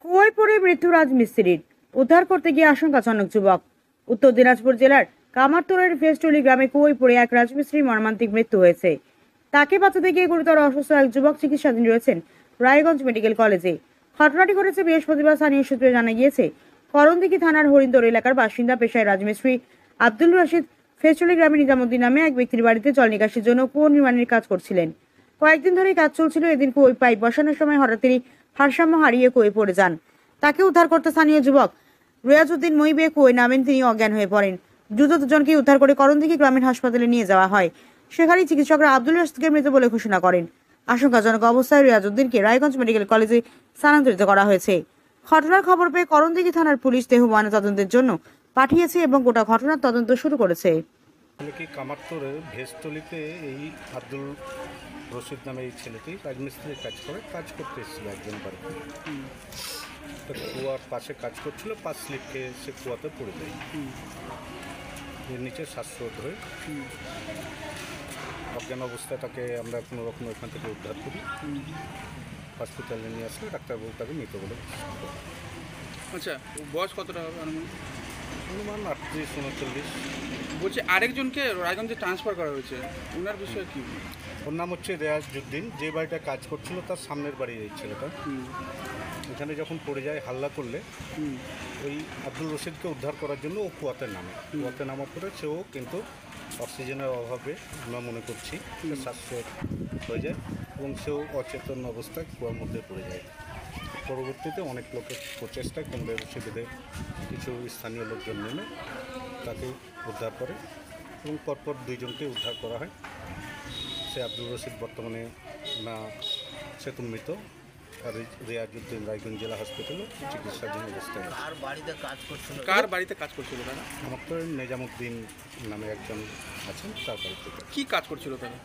কুয়োয় পড়ে মৃত্যু রাজমিস্ত্রির, উদ্ধার করতে গিয়ে আশঙ্কাজনক যুবক। উত্তর দিনাজপুর জেলার কামারতোড়ের ভেস্টলি গ্রামে কুয়োয় পড়ে এক রাজমিস্ত্রির মর্মান্তিক মৃত্যু হয়েছে। তাকে বাঁচাতে গিয়ে গুরুতর অসুস্থ এক যুবক চিকিৎসাধীন রয়েছেন রায়গঞ্জ মেডিকেল কলেজে। ঘটনাটি ঘটেছে বৃহস্পতিবার। স্থানীয় সূত্রে জানা গিয়েছে, করণদিঘি থানার হরিন্দর এলাকার বাসিন্দা পেশায় রাজমিস্ত্রি আব্দুল রশিদ ভেস্টলি গ্রামে নিজামুদ্দিন নামে এক ব্যক্তির বাড়িতে জল নিকাশির জন্য কুয়ো নির্মাণের কাজ করছিলেন। কয়েকদিন ধরেই কাজ চলছিল। এদিন কুয়োয় পাইপ বসানোর সময় হঠাৎ তিনি ভারসাম্য হারিয়ে কুয়োয় পড়ে যান। তাকে উদ্ধার করতে স্থানীয় যুবক রিয়াজউদ্দিন মহিবে কুয়োয় নামেন। তিনি অজ্ঞান হয়ে পড়েন। দ্রুত দুজনকে উদ্ধার করে করণদিঘি গ্রামীণ হাসপাতালে নিয়ে যাওয়া হয়। সেখানেই চিকিৎসকরা আব্দুল রশিদকে মৃত বলে ঘোষণা করেন। আশঙ্কাজনক অবস্থায় রিয়াজউদ্দিনকে রায়গঞ্জ মেডিকেল কলেজে স্থানান্তরিত করা হয়েছে। ঘটনার খবর পেয়ে করণদিঘি থানার পুলিশ দেহ ময়নাতদন্তের জন্য পাঠিয়েছে এবং গোটা ঘটনার তদন্ত শুরু করেছে। কামারতোড়ের ভেস্টলিতে এই আব্দুল রশিদ নামে এই ছেলেটি রাজমিস্ত্রির কাজ করতে এসেছিল একজন বাড়িতে। কুয়ার পাশে কাজ করছিল, পাঁচ স্লিপ খেয়ে সে কুয়াতে পড়ে যায়। এর নিচে শ্বাসরোধ হয়ে অজ্ঞান অবস্থায় তাকে আমরা কোনো রকম এখান থেকে উদ্ধার করি, হসপিটালে নিয়ে আসলে ডাক্তারবাবু তাকে মৃত বলে। আচ্ছা, বয়স কতটা হবে অনুমান 38-39। বলছি আরেকজনকে রায়গঞ্জে ট্রান্সফার করা হয়েছে, ওনার বিষয়ে কি? ওর নাম হচ্ছে রিয়াজউদ্দিন। যে বাড়িটা কাজ করছিল তার সামনের বাড়ি এই ছেলেটা। এখানে যখন পড়ে যায় হাল্লা করলে ওই আব্দুল রশিদকে উদ্ধার করার জন্য ও কুয়াতে নামে। কুয়াতে নামার পরে সেও কিন্তু অক্সিজেনের অভাবে আমরা মনে করছি শ্বাসরোধ হয়ে যায় এবং সেও অচেতন অবস্থায় কুয়ার মধ্যে পড়ে যায়। পরবর্তীতে অনেক লোকের প্রচেষ্টায় কমবে সুবিধে কিছু স্থানীয় লোকজন নেমে তাকে উদ্ধার করে এবং পরপর দুইজনকে উদ্ধার করা হয়। সে আব্দুল রশিদ বর্তমানে না সেতু মৃত, আর রিয়াজউদ্দিন রায়গঞ্জ জেলা হসপিটালে চিকিৎসাধীন অবস্থায়। কার বাড়িতে কাজ করছিল তারা? আমার তো নিজামুদ্দিন নামে একজন আছেন, তার বাড়িতে। কি কাজ করছিল তারা?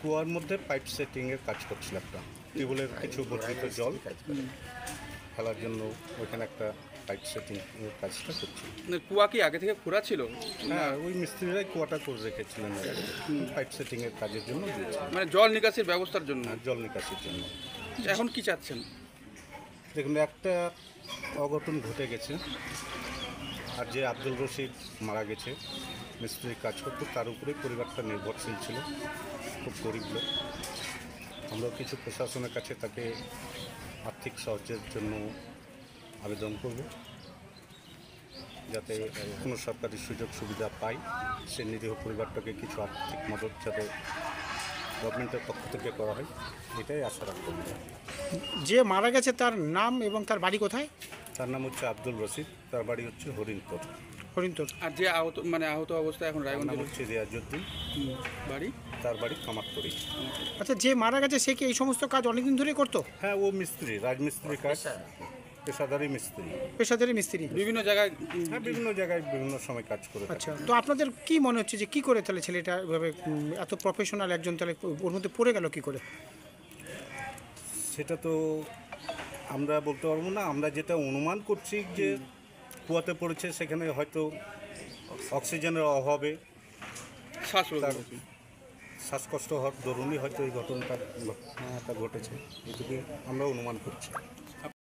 কুয়ার মধ্যে পাইপ সেটিংয়ের কাজ করছিল। একটা টিউবওয়েলের কিছু বর্ধিত জল ফেলার জন্য ওইখানে একটা পাইপ সেটিং এর কাজটা করছিল। কুয়া কি আগে থেকে খোঁড়া ছিল? হ্যাঁ, ওই মিস্ত্রিরাই কুয়াটা করে রেখেছিলেন পাইপ সেটিংয়ের কাজের জন্য দিয়েছিলেন, মানে জল নিকাশির ব্যবস্থার জন্য। জল নিকাশির জন্য। এখন কি চাচ্ছেন? দেখুন, একটা অঘটন ঘটে গেছে, আর যে আব্দুল রশিদ মারা গেছে মিস্ত্রির কাজ করতো, তার উপরে পরিবারটা নির্ভরশীল ছিল, খুব গরিব লোক। আমরা কিছু প্রশাসনের কাছে তাকে আর্থিক সাহায্যের জন্য আবেদন করব, যাতে কোনো সরকারি সুযোগ সুবিধা পায়। সে নিরীহ পরিবারটাকে কিছু আর্থিক মদত যাতে গভর্নমেন্টের পক্ষ থেকে করা হয়, এটাই আশা রাখতে হবে। যে মারা গেছে তার নাম এবং তার বাড়ি কোথায়? তার নাম হচ্ছে আব্দুল রশিদ, তার বাড়ি হচ্ছে হরিণতর। আর যে আহত অবস্থায় এখন রায়গঞ্জ নাম হচ্ছে রিয়াজউদ্দিন, বাড়ি তার বাড়ি কামারতোড়ে। আচ্ছা, যে মারা গেছে সে কি এই সমস্ত কাজ অনেকদিন ধরেই করতো? হ্যাঁ, ও মিস্ত্রি, রাজমিস্ত্রি কাজ, পেশাদারি মিস্ত্রি, পেশাদারি মিস্ত্রি। বিভিন্ন জায়গায় বিভিন্ন সময় কাজ করে। আচ্ছা, তো আপনাদের কি মনে হচ্ছে যে কি করে তাহলে ছেলেটা এভাবে এত প্রফেশনাল একজন তাহলে ওর মধ্যে পড়ে গেল কি করে? সেটা তো আমরা বলতে পারবো না। আমরা যেটা অনুমান করছি যে কুয়াতে পড়েছে, সেখানে হয়তো অক্সিজেনের অভাবে শ্বাসকষ্ট হওয়ার দরুনই হয়তো এই ঘটনাটা ঘটেছে, এটুকু আমরা অনুমান করছি।